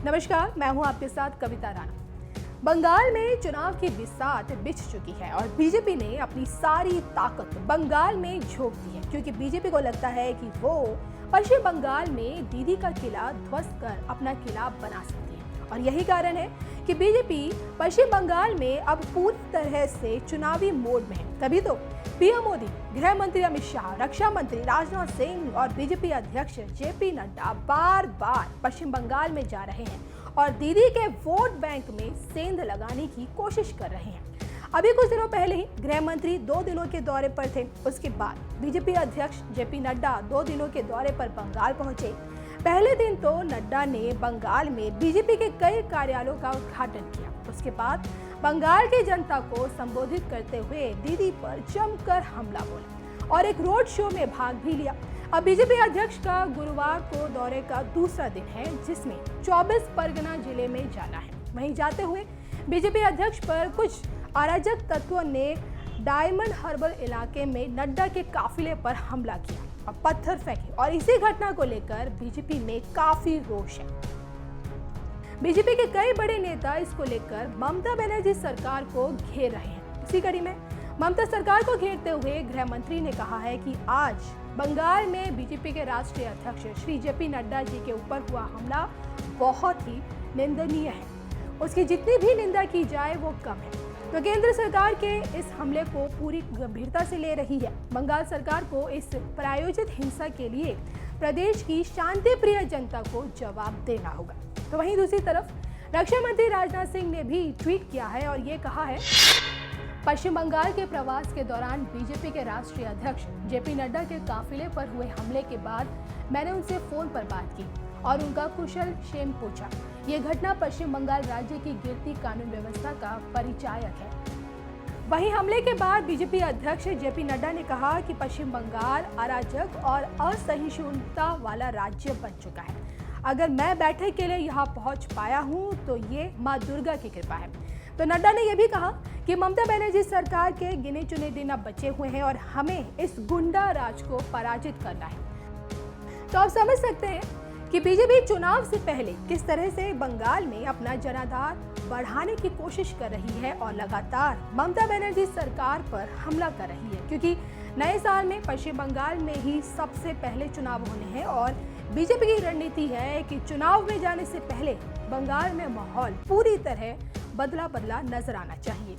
नमस्कार, मैं हूं आपके साथ कविता राणा। बंगाल में चुनाव की बिसात बिछ चुकी है और बीजेपी ने अपनी सारी ताकत बंगाल में झोंक दी है, क्योंकि बीजेपी को लगता है कि वो पश्चिम बंगाल में दीदी का किला ध्वस्त कर अपना किला बना सकती है। और यही कारण है कि बीजेपी पश्चिम बंगाल में अब पूरी तरह से चुनावी मोड में है। तभी तो पीएम मोदी, गृह मंत्री अमित शाह, रक्षा मंत्री राजनाथ सिंह और बीजेपी अध्यक्ष जेपी नड्डा बार बार पश्चिम बंगाल में जा रहे हैं और दीदी के वोट बैंक में सेंध लगाने की कोशिश कर रहे हैं। अभी कुछ दिनों पहले ही गृह मंत्री 2 दिनों के दौरे पर थे। उसके बाद बीजेपी अध्यक्ष जेपी नड्डा 2 दिनों के दौरे पर बंगाल पहुंचे। पहले दिन तो नड्डा ने बंगाल में बीजेपी के कई कार्यालयों का उद्घाटन किया। उसके बाद बंगाल की जनता को संबोधित करते हुए दीदी पर जमकर हमला बोला और एक रोड शो में भाग भी लिया। अब बीजेपी अध्यक्ष का गुरुवार को दौरे का दूसरा दिन है, जिसमें 24 परगना जिले में जाना है। वहीं जाते हुए बीजेपी अध्यक्ष पर कुछ अराजक तत्वों ने डायमंड हार्बर इलाके में नड्डा के काफिले पर हमला किया और पत्थर फेंके और इसी घटना को लेकर बीजेपी में काफी रोष है। बीजेपी के कई बड़े नेता इसको लेकर ममता बनर्जी सरकार को घेर रहे हैं। इसी कड़ी में ममता सरकार को घेरते हुए गृह मंत्री ने कहा है कि आज बंगाल में बीजेपी के राष्ट्रीय अध्यक्ष श्री जेपी नड्डा जी के ऊपर हुआ हमला बहुत ही निंदनीय है। उसकी जितनी भी निंदा की जाए वो कम है। तो केंद्र सरकार के इस हमले को पूरी गंभीरता से ले रही है। बंगाल सरकार को इस प्रायोजित हिंसा के लिए प्रदेश की शांति प्रिय जनता को जवाब देना होगा। तो वहीं दूसरी तरफ रक्षा मंत्री राजनाथ सिंह ने भी ट्वीट किया है और ये कहा है, पश्चिम बंगाल के प्रवास के दौरान बीजेपी के राष्ट्रीय अध्यक्ष जेपी नड्डा के काफिले पर हुए हमले के बाद मैंने उनसे फोन पर बात की और उनका कुशल क्षेम पूछा। ये घटना पश्चिम बंगाल राज्य की गिरती कानून व्यवस्था का परिचायक है। वहीं हमले के बाद बीजेपी अध्यक्ष जेपी नड्डा ने कहा कि पश्चिम बंगाल अराजक और असहिष्णुता वाला राज्य बन चुका है। अगर मैं बैठक के लिए यहाँ पहुँच पाया हूँ तो ये माँ दुर्गा की कृपा है। तो नड्डा ने यह भी कहा कि ममता बनर्जी सरकार के गिने चुने दिन अब बचे हुए हैं और हमें इस गुंडा राज को पराजित करना है। तो आप समझ सकते हैं कि बीजेपी चुनाव से पहले किस तरह से बंगाल में अपना जनाधार बढ़ाने की कोशिश कर रही है और लगातार ममता बनर्जी सरकार पर हमला कर रही है, क्योंकि नए साल में पश्चिम बंगाल में ही सबसे पहले चुनाव होने हैं और बीजेपी की रणनीति है कि चुनाव में जाने से पहले बंगाल में माहौल पूरी तरह बदला नजर आना चाहिए।